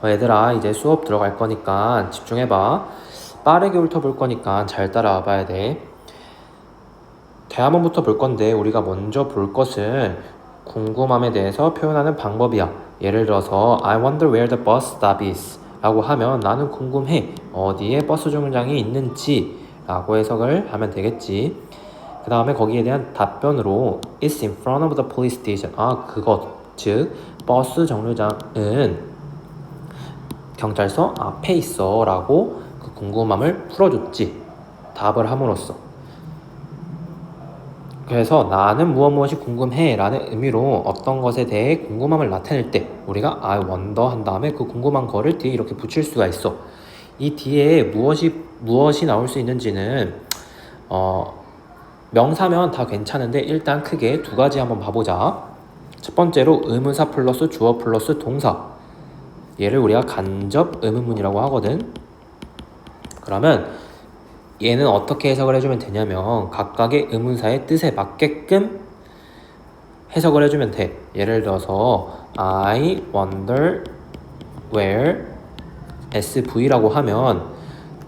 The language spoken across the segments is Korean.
얘들아, 이제 수업 들어갈 거니까 집중해봐. 빠르게 훑어볼 거니까 잘 따라와 봐야 돼. 대화문부터 볼 건데 우리가 먼저 볼 것은 궁금함에 대해서 표현하는 방법이야. 예를 들어서 I wonder where the bus stop is 라고 하면 나는 궁금해 어디에 버스 정류장이 있는지 라고 해석을 하면 되겠지. 그 다음에 거기에 대한 답변으로 It's in front of the police station. 그것, 즉 버스 정류장은 경찰서 앞에 있어 라고 그 궁금함을 풀어줬지. 답을 함으로써. 그래서 나는 무엇이 궁금해 라는 의미로 어떤 것에 대해 궁금함을 나타낼 때 우리가 I wonder 한 다음에 그 궁금한 거를 뒤에 이렇게 붙일 수가 있어. 이 뒤에 무엇이 나올 수 있는지는 명사면 다 괜찮은데 일단 크게 두 가지 한번 봐보자. 첫 번째로 의문사 플러스 주어 플러스 동사, 얘를 우리가 간접 의문문이라고 하거든. 그러면 얘는 어떻게 해석을 해주면 되냐면 각각의 의문사의 뜻에 맞게끔 해석을 해주면 돼. 예를 들어서 I wonder where SV라고 하면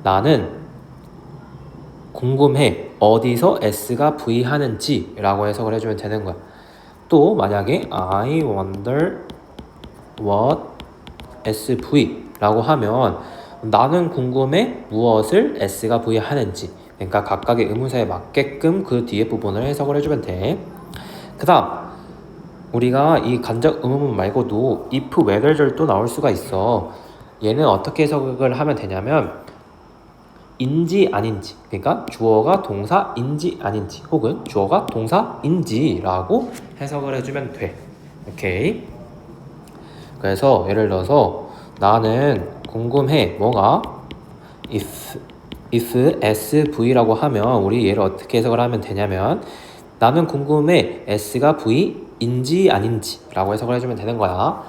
나는 궁금해 어디서 S가 V 하는지 라고 해석을 해주면 되는 거야. 또 만약에 I wonder what SV라고 하면 나는 궁금해 무엇을 S가 V 하는지. 그러니까 각각의 의문사에 맞게끔 그 뒤에 부분을 해석을 해주면 돼. 그 다음 우리가 이 간접 의문문 말고도 if, whether절도 나올 수가 있어. 얘는 어떻게 해석을 하면 되냐면 인지 아닌지, 그러니까 주어가 동사인지 아닌지 혹은 주어가 동사인지 라고 해석을 해주면 돼. 오케이. 그래서 예를 들어서 나는 궁금해 뭐가 if SV라고 하면 우리 얘를 어떻게 해석을 하면 되냐면 나는 궁금해 S가 V인지 아닌지 라고 해석을 해주면 되는 거야.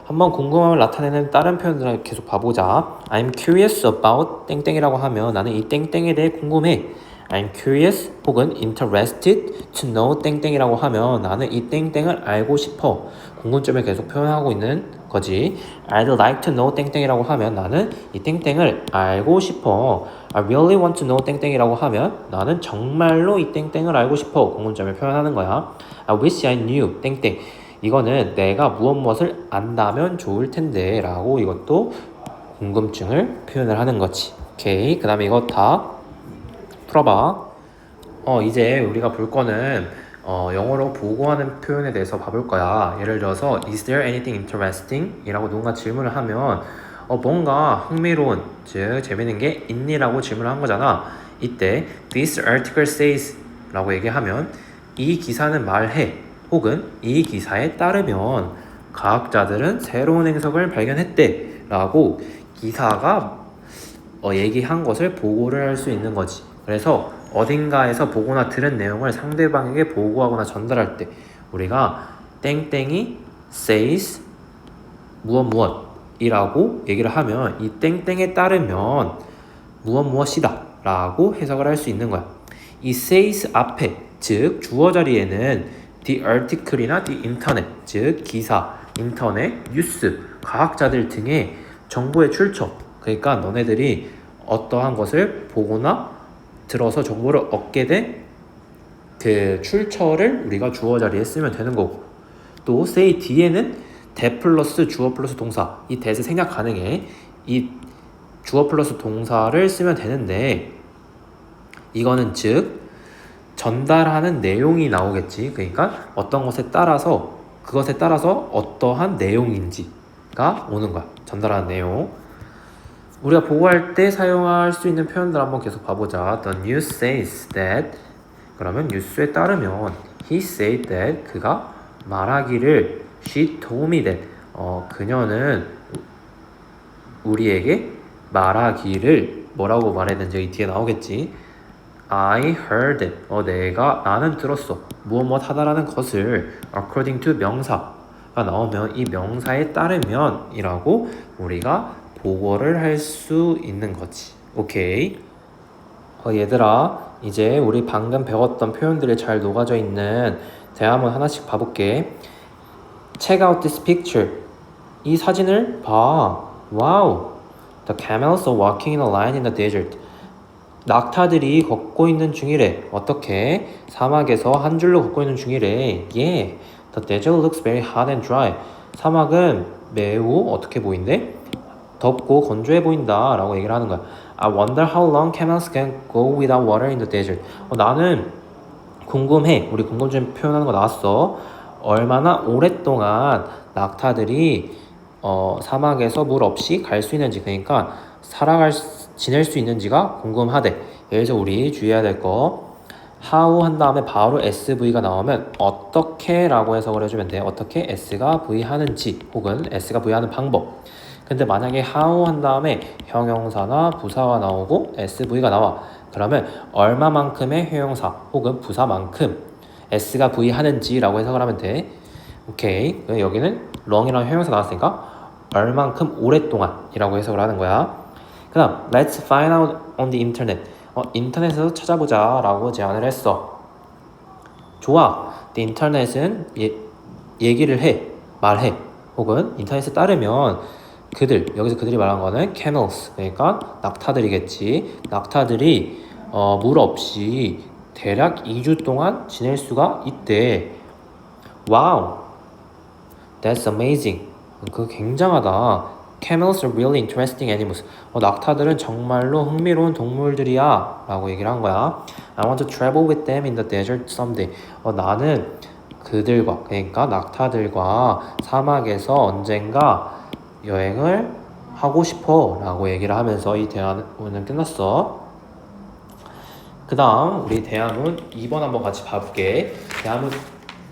한번 궁금함을 나타내는 다른 표현들을 계속 봐보자. I'm curious about 땡땡이라고 하면 나는 이 땡땡에 대해 궁금해. I'm curious 혹은 interested to know 땡땡이라고 하면 나는 이 땡땡을 알고 싶어. 궁금점을 계속 표현하고 있는 거지. I'd like to know 땡땡이라고 하면 나는 이 땡땡을 알고 싶어. I really want to know 땡땡이라고 하면 나는 정말로 이 땡땡을 알고 싶어. 궁금점을 표현하는 거야. I wish I knew 땡땡. 이거는 내가 무엇을 안다면 좋을 텐데 라고 이것도 궁금증을 표현을 하는 거지. 오케이. 그 다음에 이거 다 풀어봐. 이제 우리가 볼 거는 영어로 보고하는 표현에 대해서 봐볼 거야. 예를 들어서 Is there anything interesting? 이라고 누군가 질문을 하면 뭔가 흥미로운, 즉 재밌는 게 있니? 라고 질문을 한 거잖아. 이때 This article says 라고 얘기하면 이 기사는 말해 혹은 이 기사에 따르면 과학자들은 새로운 행성을 발견했대 라고 기사가 얘기한 것을 보고를 할 수 있는 거지. 그래서 어딘가에서 보거나 들은 내용을 상대방에게 보고하거나 전달할 때 우리가 땡땡이 says 무엇이라고 얘기를 하면 이 땡땡에 따르면 무엇이다 라고 해석을 할 수 있는 거야. 이 says 앞에 즉 주어 자리에는 the article이나 the internet 즉 기사, 인터넷, 뉴스, 과학자들 등의 정보의 출처, 그러니까 너네들이 어떠한 것을 보거나 들어서 정보를 얻게 된 그 출처를 우리가 주어 자리에 쓰면 되는 거고, 또 say 뒤에는 대 플러스 주어 플러스 동사, 이 대에서 생략 가능해. 이 주어 플러스 동사를 쓰면 되는데 이거는 즉 전달하는 내용이 나오겠지. 그러니까 어떤 것에 따라서 그것에 따라서 어떠한 내용인지가 오는 거야. 전달하는 내용. 우리가 보고할 때 사용할 수 있는 표현들 한번 계속 봐보자. The news says that 그러면 뉴스에 따르면 he said that 그가 말하기를 she told me that 그녀는 우리에게 말하기를 뭐라고 말했는지 이 뒤에 나오겠지. I heard it. 나는 들었어. 무엇 하다라는 것을 according to 명사가 나오면 이 명사에 따르면 이라고 우리가 보고를 할 수 있는 거지. 오케이. 얘들아, 이제 우리 방금 배웠던 표현들이 잘 녹아져 있는 대화문 하나씩 봐볼게. Check out this picture. 이 사진을 봐. Wow. The camels are walking in a line in the desert. 낙타들이 걷고 있는 중이래. 어떻게? 사막에서 한 줄로 걷고 있는 중이래. Yeah. The desert looks very hot and dry. 사막은 매우 어떻게 보인대? 덥고 건조해 보인다 라고 얘기를 하는 거야. I wonder how long camels can go without water in the desert. 나는 궁금해. 우리 궁금증 표현하는 거 나왔어. 얼마나 오랫동안 낙타들이 사막에서 물 없이 갈 수 있는지, 그러니까 지낼 수 있는지가 궁금하대. 여기서 우리 주의해야 될 거, how 한 다음에 바로 SV가 나오면 어떻게 라고 해석을 해주면 돼. 어떻게 S가 V 하는지 혹은 S가 V 하는 방법. 근데 만약에 how 한 다음에 형용사나 부사가 나오고 SV가 나와. 그러면 얼마만큼의 형용사 혹은 부사만큼 S가 V 하는지 라고 해석을 하면 돼. 오케이. 여기는 long이라는 형용사 나왔으니까 얼만큼 오랫동안 이라고 해석을 하는 거야. 그 다음 let's find out on the internet. 인터넷에서 찾아보자 라고 제안을 했어. 좋아. The internet은 얘기를 해, 말해. 혹은 인터넷에 따르면 여기서 그들이 말한 거는 camels, 그러니까 낙타들이겠지. 낙타들이 물 없이 대략 2주 동안 지낼 수가 있대. 와우. That's amazing. 그거 굉장하다. Camels are really interesting animals. 낙타들은 정말로 흥미로운 동물들이야 라고 얘기를 한 거야. I want to travel with them in the desert someday. 나는 그들과, 그러니까 낙타들과 사막에서 언젠가 여행을 하고 싶어 라고 얘기를 하면서 이 대화는 끝났어. 그 다음 우리 대화문 2번 한번 같이 봐볼게. 대화문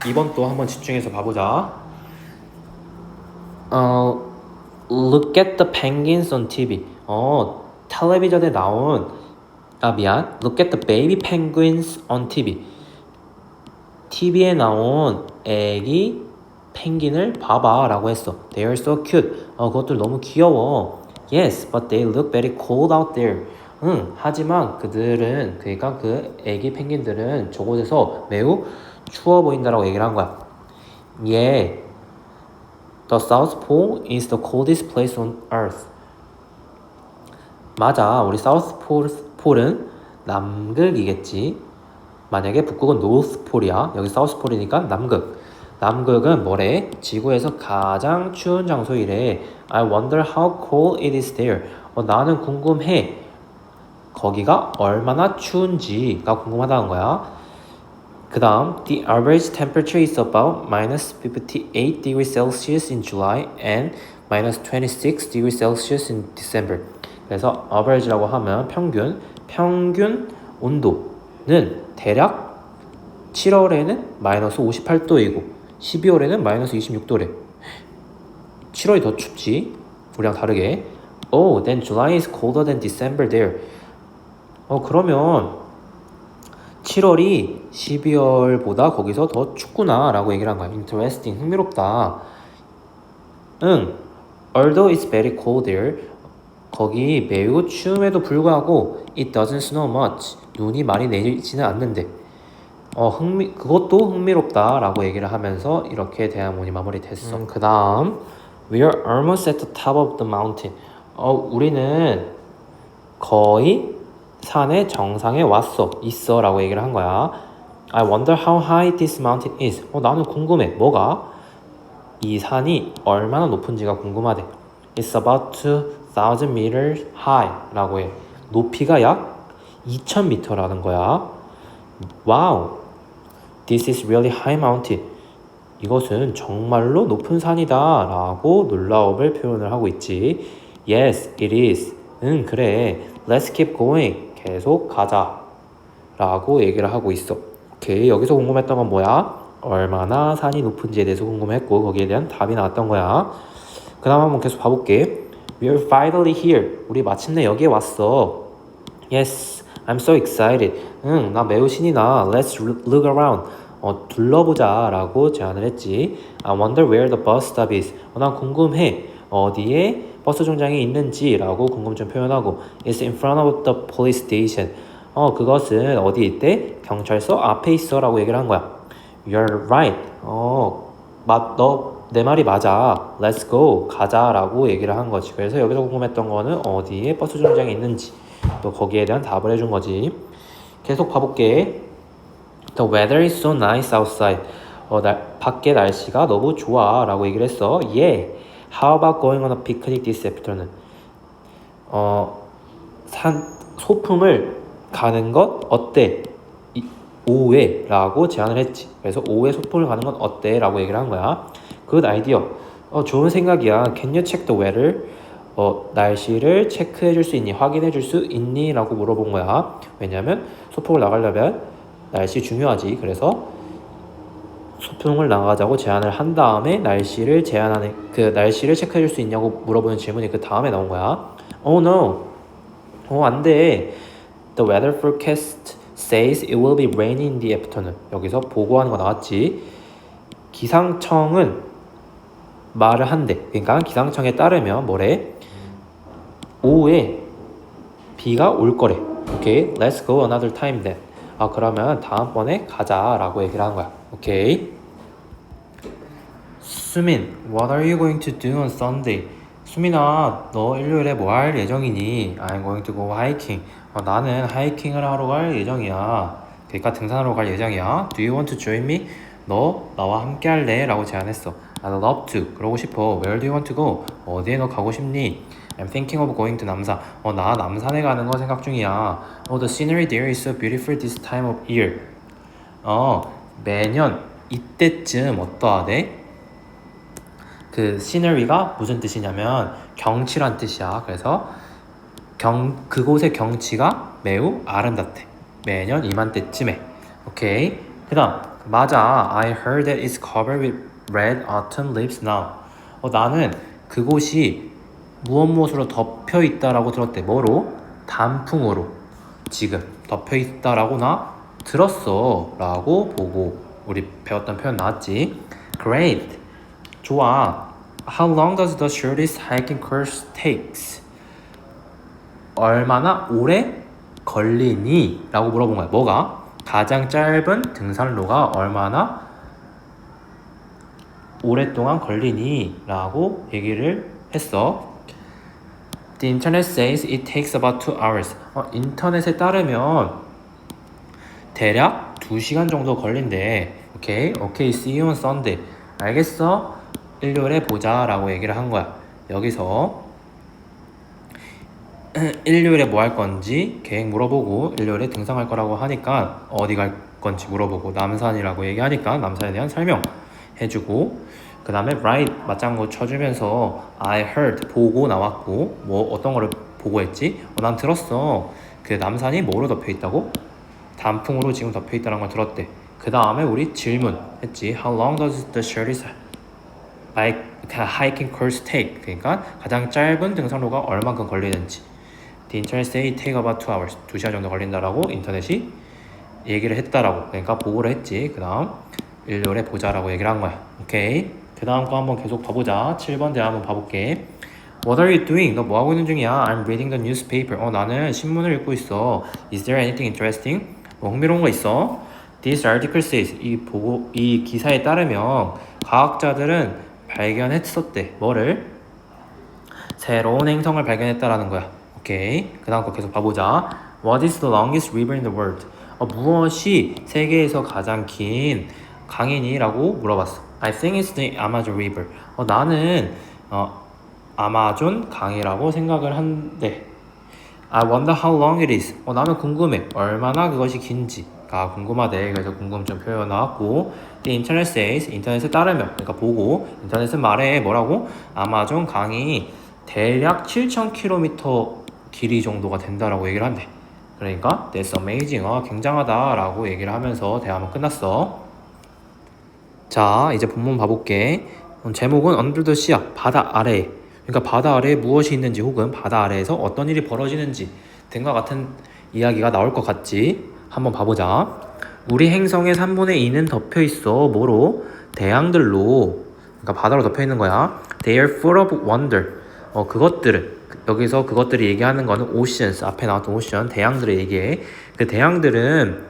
2번 또 한번 집중해서 봐보자. Look at the penguins on TV. 텔레비전에 나온 Look at the baby penguins on TV. TV에 나온 애기 펭귄을 봐봐 라고 했어. They are so cute. 그것들 너무 귀여워. Yes, but they look very cold out there. 하지만 그들은, 그러니까 그 애기 펭귄들은 저곳에서 매우 추워 보인다라고 얘기를 한 거야. Yeah. The South Pole is the coldest place on Earth. 맞아. 우리 South Pole은 남극이겠지. 만약에 북극은 North Pole이야. 여기 South Pole이니까 남극. 남극은 뭐래? 지구에서 가장 추운 장소이래. I wonder how cold it is there. 나는 궁금해. 거기가 얼마나 추운지가 궁금하다는 거야. 그 다음, the average temperature is about minus 58 degrees Celsius in July and minus 26 degrees Celsius in December. 그래서 average라고 하면 평균 온도는 대략 7월에는 마이너스 58도이고 12월에는 마이너스 26도래. 7월이 더 춥지, 우리랑 다르게. Oh, then July is colder than December there. 그러면 7월이 12월보다 거기서 더 춥구나 라고 얘기를 한 거야. Interesting, 흥미롭다. Although it's very cold there, 거기 매우 추움에도 불구하고 it doesn't snow much, 눈이 많이 내리지는 않는데 그것도 흥미롭다 라고 얘기를 하면서 이렇게 대화문이 마무리됐어. 그 다음 We are almost at the top of the mountain. 우리는 거의 산의 정상에 있어 라고 얘기를 한 거야. I wonder how high this mountain is. 나는 궁금해. 뭐가? 이 산이 얼마나 높은지가 궁금하대. It's about 2,000 meters high 라고 해. 높이가 약 2,000m라는 거야. Wow, this is really high mountain. 이것은 정말로 높은 산이다 라고 놀라움을 표현을 하고 있지. Yes, it is. 그래. Let's keep going. 계속 가자 라고 얘기를 하고 있어. 오케이, 여기서 궁금했던 건 뭐야? 얼마나 산이 높은지에 대해서 궁금했고 거기에 대한 답이 나왔던 거야. 그 다음 한번 계속 봐볼게. We are finally here. 우리 마침내 여기에 왔어. Yes, I'm so excited. 나 매우 신이 나. Let's look around. 둘러보자 라고 제안을 했지. I wonder where the bus stop is. 난 궁금해. 어디에 버스 정장이 있는지 라고 궁금증 표현하고 It's in front of the police station. 그것은 어디에 있대? 경찰서 앞에 있어 라고 얘기를 한 거야. You're right. 너 내 말이 맞아. Let's go. 가자라고 얘기를 한 거지. 그래서 여기서 궁금했던 거는 어디에 버스 정류장이 있는지 또 거기에 대한 답을 해준 거지. 계속 봐볼게. The weather is so nice outside. 밖에 날씨가 너무 좋아 라고 얘기를 했어. Yeah. How about going on a picnic this afternoon? 소풍을 가는 것 어때? 오후에 라고 제안을 했지. 그래서 오후에 소풍을 가는 건 어때? 라고 얘기를 한 거야. Good idea. 좋은 생각이야. Can you check the weather? 날씨를 체크해 줄 수 있니? 확인해 줄 수 있니? 라고 물어본 거야. 왜냐면 소풍을 나가려면 날씨 중요하지. 그래서 소풍을 나가자고 제안을 한 다음에 날씨를 체크해 줄 수 있냐고 물어보는 질문이 그 다음에 나온 거야. Oh no. 안 돼. The weather forecast says it will be rainy in the afternoon. 여기서 보고하는 거 나왔지. 기상청은 말을 한대. 그러니까 기상청에 따르면 뭐래? 오후에 비가 올 거래. 오케이, let's go another time then. 그러면 다음번에 가자라고 얘기를 한 거야. 오케이. 수민, what are you going to do on Sunday? 수민아, 너 일요일에 뭐 할 예정이니? I'm going to go hiking. 나는 하이킹을 하러 갈 예정이야. 그러니까 등산하러 갈 예정이야. Do you want to join me? 너 나와 함께 할래? 라고 제안했어. I'd love to. 그러고 싶어. Where do you want to go? 어디에 너 가고 싶니? I'm thinking of going to 남산. 나 남산에 가는 거 생각 중이야. The scenery there is so beautiful this time of year. 매년 이때쯤 어떠하대? 그 scenery가 무슨 뜻이냐면 경치란 뜻이야. 그래서 그곳의 경치가 매우 아름답대. 매년 이맘때쯤에. 오케이. 그 다음 맞아. I heard that it's covered with red autumn leaves now. 나는 그곳이 무엇으로 덮여 있다라고 들었대. 뭐로? 단풍으로 지금 덮여 있다라고 나 들었어 라고 보고 우리 배웠던 표현 나왔지. Great. 좋아. How long does the shortest hiking course takes? 얼마나 오래 걸리니? 라고 물어본 거야. 뭐가? 가장 짧은 등산로가 얼마나 오랫동안 걸리니? 라고 얘기를 했어. The internet says it takes about 2 hours. 인터넷에 따르면 대략 2시간 정도 걸린대. 오케이, see you on Sunday. 알겠어? 일요일에 보자 라고 얘기를 한 거야. 여기서 일요일에 뭐 할 건지 계획 물어보고 일요일에 등산할 거라고 하니까 어디 갈 건지 물어보고 남산이라고 얘기하니까 남산에 대한 설명 해주고 그 다음에 right 맞장구 쳐주면서 I heard 보고 나왔고 뭐 어떤 거를 보고 했지? 난 들었어. 그 남산이 뭐로 덮여 있다고? 단풍으로 지금 덮여 있다는 걸 들었대. 그 다음에 우리 질문 했지. How long does the shortest hiking course take? 그러니까 가장 짧은 등산로가 얼만큼 걸리는지. The internet say it take about 2 hours. 2시간 정도 걸린다라고 인터넷이 얘기를 했다라고. 그러니까 보고를 했지. 그 다음 일요일에 보자라고 얘기를 한 거야. 오케이. 그 다음 거 한번 계속 봐보자. 7번 대화 한번 봐볼게. What are you doing? 너 뭐 하고 있는 중이야? I'm reading the newspaper. 나는 신문을 읽고 있어. Is there anything interesting? 뭐 흥미로운 거 있어? This article says. 이 기사에 따르면 과학자들은 발견했었대. 뭐를? 새로운 행성을 발견했다라는 거야. 오케이. 그 다음 거 계속 봐보자. What is the longest river in the world? 무엇이 세계에서 가장 긴 강이니? 라고 물어봤어. I think it's the Amazon River. 나는 아마존 강이라고 생각을 한대. I wonder how long it is. 나는 궁금해. 얼마나 그것이 긴지가 궁금하대. 그래서 궁금증 표현 나왔고 The internet says. 인터넷에 따르면. 그러니까 보고 인터넷은 말해. 뭐라고? 아마존 강이 대략 7,000km 길이 정도가 된다라고 얘기를 한대. 그러니까 That's amazing. 굉장하다라고 얘기를 하면서 대화만 끝났어. 자, 이제 본문 봐볼게. 제목은 Under the Sea. 바다 아래에. 그러니까 바다 아래에 무엇이 있는지 혹은 바다 아래에서 어떤 일이 벌어지는지 등과 같은 이야기가 나올 것 같지. 한번 봐보자. 우리 행성의 3분의 2는 덮여 있어. 뭐로? 대양들로. 그러니까 바다로 덮여 있는 거야. They are full of wonder. 여기서 그것들이 얘기하는 거는 oceans. 앞에 나왔던 ocean. 대양들을 얘기해. 그 대양들은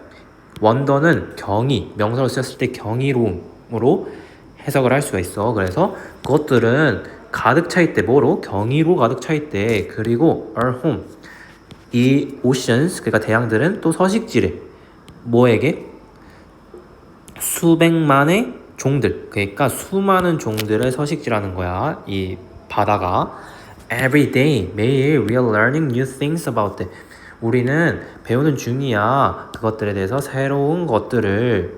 wonder는 경이. 명사로 쓰였을 때 경이로움으로 해석을 할 수가 있어. 그래서 그것들은 가득 차 있대. 뭐로? 경이로 가득 차 있대. 그리고 are home. 이 oceans, 그러니까 대양들은 또 서식지래. 뭐에게? 수백만의 종들. 그러니까 수많은 종들의 서식지라는 거야. 이 바다가. Every day, 매일 we are learning new things about it. 우리는 배우는 중이야. 그것들에 대해서 새로운 것들을.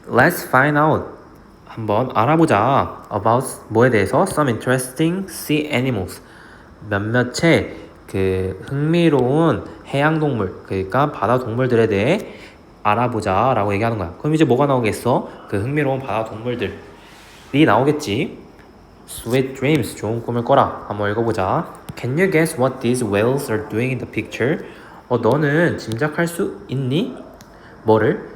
Let's find out. 한번 알아보자. About 뭐에 대해서? Some interesting sea animals. 몇몇의 그 흥미로운 해양동물, 그러니까 바다 동물들에 대해 알아보자 라고 얘기하는 거야. 그럼 이제 뭐가 나오겠어? 그 흥미로운 바다 동물들이 나오겠지. Sweet dreams, 좋은 꿈을 꿔라. 한번 읽어보자. Can you guess what these whales are doing in the picture? 너는 짐작할 수 있니? 뭐를?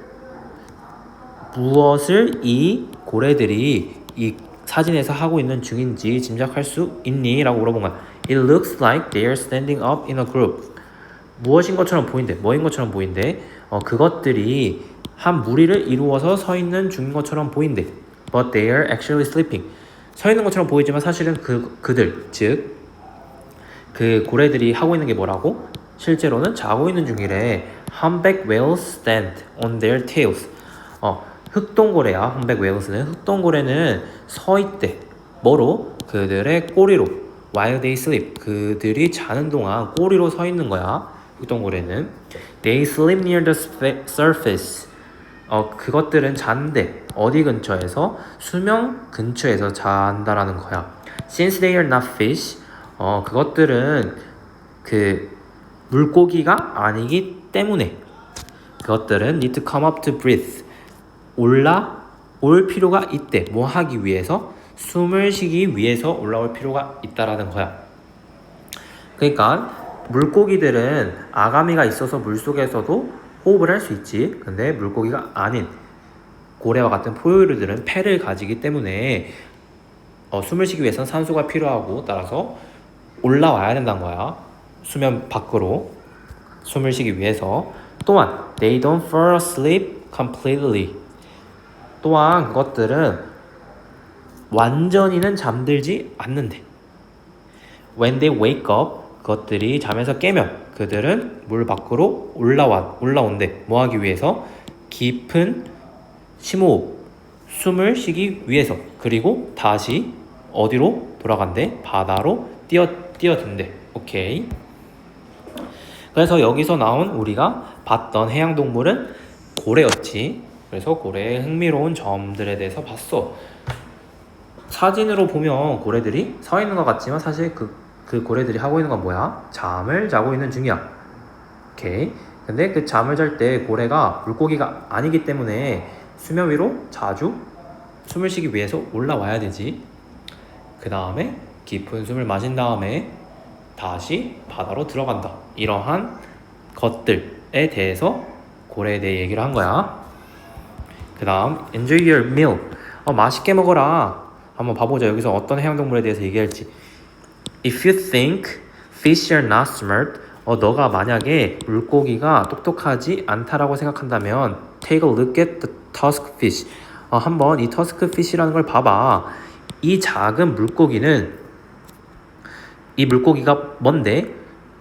무엇을 이 고래들이 이 사진에서 하고 있는 중인지 짐작할 수 있니? 라고 물어본 거야. It looks like they are standing up in a group. 무엇인 것처럼 보인대. 뭐인 것처럼 보인대. 그것들이 한 무리를 이루어서 서 있는 중인 것처럼 보인대. But they are actually sleeping. 서 있는 것처럼 보이지만 사실은 그들, 즉 그 고래들이 하고 있는 게 뭐라고? 실제로는 자고 있는 중이래. Humpback whales stand on their tails. 흑동고래야. Humpback whales는. 흑동고래는 서 있대. 뭐로? 그들의 꼬리로. While they sleep. 그들이 자는 동안 꼬리로 서 있는 거야. 흑동고래는. They sleep near the surface. 그것들은 잔대. 어디 근처에서? 수면 근처에서 잔다라는 거야. Since they are not fish. 그것들은 그 물고기가 아니기 때문에 그것들은 need to come up to breathe. 올라올 필요가 있대. 뭐 하기 위해서? 숨을 쉬기 위해서 올라올 필요가 있다라는 거야. 그러니까 물고기들은 아가미가 있어서 물속에서도 호흡을 할 수 있지. 근데 물고기가 아닌 고래와 같은 포유류들은 폐를 가지기 때문에 숨을 쉬기 위해서는 산소가 필요하고 따라서 올라와야 된다는 거야. 수면 밖으로 숨을 쉬기 위해서. 또한 they don't fall asleep completely. 또한 그것들은 완전히는 잠들지 않는데. When they wake up, 그것들이 잠에서 깨면 그들은 물 밖으로 올라온대. 뭐 하기 위해서? 깊은 심호흡, 숨을 쉬기 위해서. 그리고 다시 어디로 돌아간대? 바다로 뛰어든대. 오케이. 그래서 여기서 나온 우리가 봤던 해양동물은 고래였지. 그래서 고래의 흥미로운 점들에 대해서 봤어. 사진으로 보면 고래들이 서 있는 것 같지만 사실 그 고래들이 하고 있는 건 뭐야? 잠을 자고 있는 중이야. 오케이. 근데 그 잠을 잘 때 고래가 물고기가 아니기 때문에 수면 위로 자주 숨을 쉬기 위해서 올라와야 되지. 그 다음에 깊은 숨을 마신 다음에 다시 바다로 들어간다. 이러한 것들에 대해서 고래에 대해 얘기를 한 거야. 그 다음 enjoy your meal. 맛있게 먹어라. 한번 봐보자. 여기서 어떤 해양동물에 대해서 얘기할지. If you think fish are not smart, 너가 만약에 물고기가 똑똑하지 않다라고 생각한다면 take a look at the tusk fish. 한번 이 tusk fish라는 걸 봐봐. 이 작은 물고기는 이 물고기가 뭔데?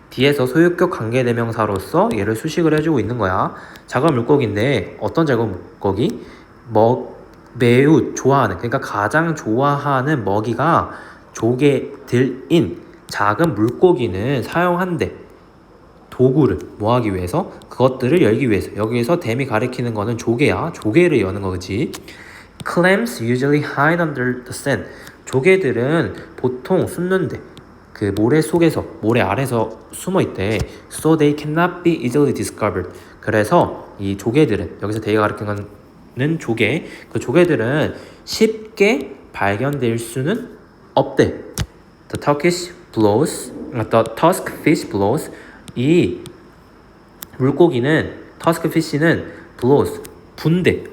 뒤에서 소유격 관계대명사로서 얘를 수식을 해주고 있는 거야. 작은 물고기인데 어떤 작은 물고기? 매우 좋아하는, 그러니까 가장 좋아하는 먹이가 조개들인 작은 물고기는 사용한대. 도구를 뭐 하기 위해서? 그것들을 열기 위해서. 여기에서 댐이 가리키는 거는 조개야. 조개를 여는 거지. Clams usually hide under the sand. 조개들은 보통 숨는데 그 모래 속에서, 모래 아래서 숨어 있대. So they cannot be easily discovered. 그래서 이 조개들은, 여기서 대가 가리키는 거는 조개, 그 조개들은 쉽게 발견될 수는 없대. The tusk fish blows. 이 물고기는, tusk fish는 blows, 분대.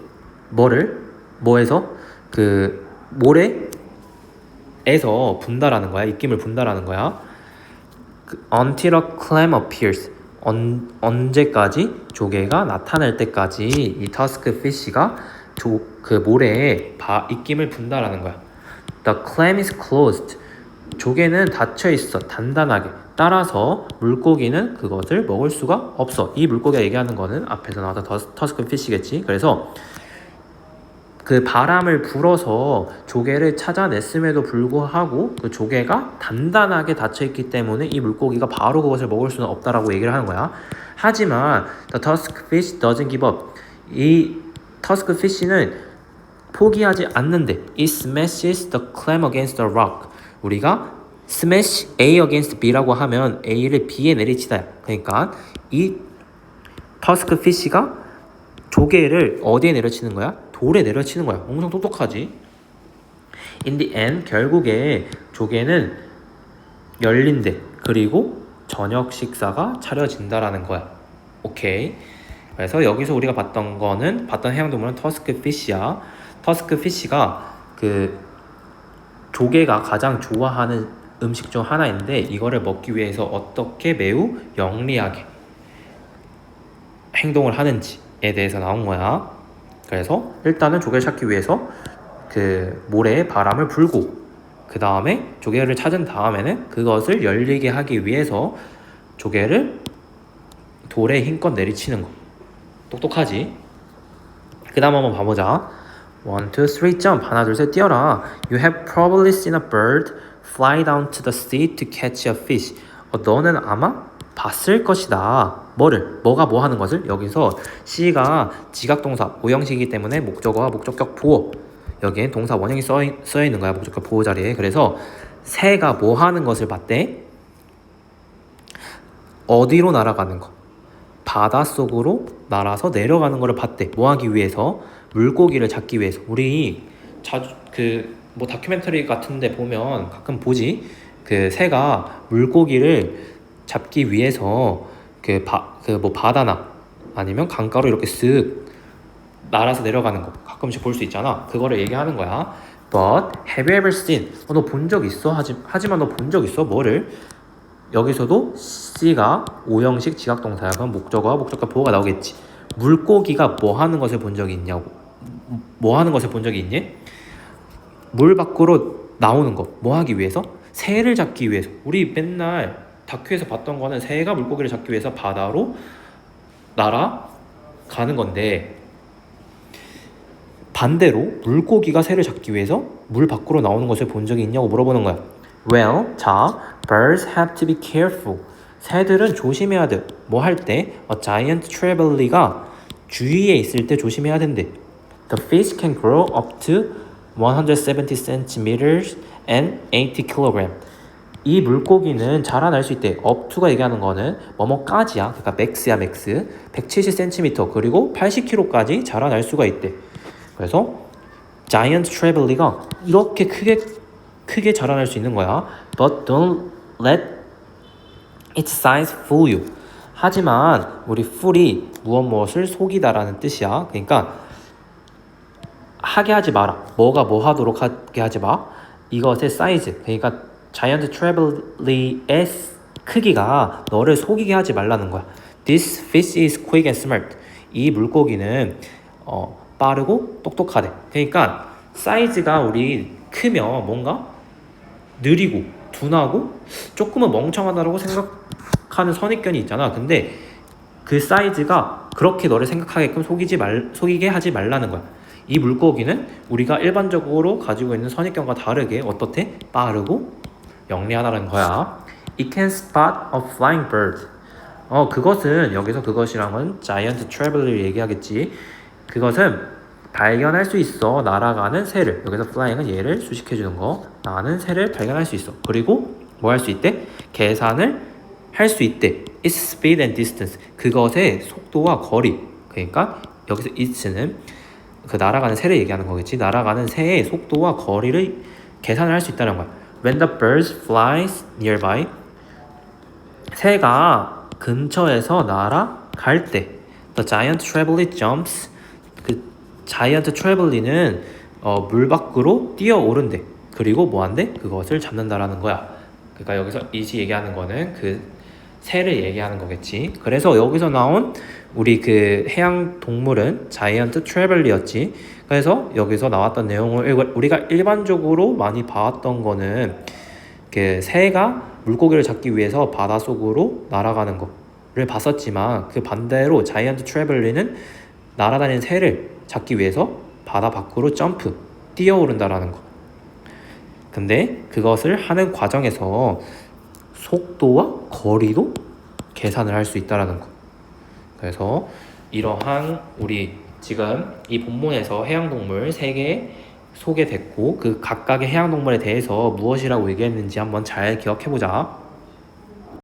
뭐에서? 그 모래에서 분다라는 거야. 입김을 분다라는 거야. Until a clam appears. 언제까지? 조개가 나타날 때까지 이 tusk fish가 그 모래에 입김을 분다라는 거야. The clam is closed. 조개는 닫혀 있어. 단단하게. 따라서 물고기는 그것을 먹을 수가 없어. 이 물고기가 얘기하는 거는 앞에서 나왔던 터스크 피쉬겠지. 그래서 그 바람을 불어서 조개를 찾아냈음에도 불구하고 그 조개가 단단하게 닫혀있기 때문에 이 물고기가 바로 그것을 먹을 수는 없다라고 얘기를 하는 거야. 하지만 the tusk fish doesn't give up. 이 tusk fish는 포기하지 않는데 it smashes the clam against the rock. 우리가 smash A against B라고 하면 A를 B에 내리치다. 그러니까 이 tusk fish가 조개를 어디에 내려치는 거야? 돌에 내려치는 거야. 엄청 똑똑하지. In the end, 결국에 조개는 열린대. 그리고 저녁 식사가 차려진다라는 거야. 오케이. 그래서 여기서 우리가 봤던 해양동물은 터스크 피쉬야. 터스크 피쉬가 그 조개가 가장 좋아하는 음식 중 하나인데 이거를 먹기 위해서 어떻게 매우 영리하게 행동을 하는지에 대해서 나온 거야. 그래서 일단은 조개를 찾기 위해서 그 모래에 바람을 불고 그 다음에 조개를 찾은 다음에는 그것을 열리게 하기 위해서 조개를 돌에 힘껏 내리치는 거. 똑똑하지? 그 다음 한번 봐보자. 1, 2, 3 jump. 하나 둘 셋 뛰어라. You have probably seen a bird fly down to the sea to catch a fish. 너는 아마 봤을 것이다. 뭐가 뭐 하는 것을? 여기서 C가 지각동사 오형식이기 때문에 목적어와 목적격 보호. 여기엔 동사 원형이 써 있는 거야. 목적격 보호 자리에. 그래서 새가 뭐 하는 것을 봤대? 어디로 날아가는 거? 바닷속으로 날아서 내려가는 거를 봤대. 뭐 하기 위해서? 물고기를 잡기 위해서. 우리 자주 뭐 다큐멘터리 같은데 보면 가끔 보지. 그 새가 물고기를 잡기 위해서 뭐 바다나 아니면 강가로 이렇게 쓱 날아서 내려가는 거 가끔씩 볼 수 있잖아. 그거를 얘기하는 거야. But have you ever seen? 너 본 적 있어? 하지만 너 본 적 있어? 뭐를? 여기서도 C가 오형식 지각동사야. 그럼 목적어와 목적격 보호가 나오겠지. 물고기가 뭐 하는 것을 본 적이 있냐고. 뭐 하는 것을 본 적이 있니? 물 밖으로 나오는 거. 뭐 하기 위해서? 새를 잡기 위해서. 우리 맨날 다큐에서 봤던 거는 새가 물고기를 잡기 위해서 바다로 날아가는 건데 반대로 물고기가 새를 잡기 위해서 물 밖으로 나오는 것을 본 적이 있냐고 물어보는 거야. Well, 자, birds have to be careful. 새들은 조심해야 돼. 뭐 할 때? A giant trevally,가 주위에 있을 때 조심해야 된대. The fish can grow up to 170 centimeters and 80 kg. 이 물고기는 자라날 수 있대. up to가 얘기하는 거는 뭐뭐까지야. 그러니까 max야, max. 170cm 그리고 80kg까지 자라날 수가 있대. 그래서 giant trevally,가 이렇게 크게 자라날 수 있는 거야. But don't let its size fool you. 하지만 우리 fool이 무엇을 속이다라는 뜻이야. 그러니까 하게 하지 마라. 뭐가 뭐 하도록 하게 하지 마. 이것의 사이즈, 그러니까 자이언트 트래블리의 크기가 너를 속이게 하지 말라는 거야. This fish is quick and smart. 이 물고기는 빠르고 똑똑하대. 그러니까 사이즈가 우리 크면 뭔가 느리고 둔하고 조금은 멍청하다고 생각하는 선입견이 있잖아. 근데 그 사이즈가 그렇게 너를 생각하게끔 속이게 하지 말라는 거야. 이 물고기는 우리가 일반적으로 가지고 있는 선입견과 다르게 어떻대? 빠르고 영리하다는 거야. It can spot a flying bird. 그것은 여기서 그것이란 건 giant traveler를 얘기하겠지. 그것은 발견할 수 있어. 날아가는 새를. 여기서 flying은 얘를 수식해 주는 거. 나는 새를 발견할 수 있어. 그리고 뭐 할 수 있대? 계산을 할 수 있대. Its speed and distance. 그것의 속도와 거리. 그러니까 여기서 its는 그 날아가는 새를 얘기하는 거겠지. 날아가는 새의 속도와 거리를 계산을 할 수 있다는 거야. When the bird flies nearby, 새가 근처에서 날아갈 때, the giant trevally jumps. 그 giant travelly는 물 밖으로 뛰어오른대. 그리고 뭐한대? 그것을 잡는다라는 거야. 그러니까 여기서 이시 얘기하는 거는 그 새를 얘기하는 거겠지. 그래서 여기서 나온 우리 그 해양 동물은 자이언트 트래블리였지. 그래서 여기서 나왔던 내용을 우리가 일반적으로 많이 봐왔던 거는 그 새가 물고기를 잡기 위해서 바닷속으로 날아가는 거를 봤었지만, 그 반대로 자이언트 트래블리는 날아다니는 새를 잡기 위해서 바다 밖으로 점프, 뛰어오른다라는 거. 근데 그것을 하는 과정에서 속도와 거리도 계산을 할 수 있다라는 거. 그래서 이러한 우리 지금 이 본문에서 해양동물 3개 소개됐고, 그 각각의 해양동물에 대해서 무엇이라고 얘기했는지 한번 잘 기억해보자.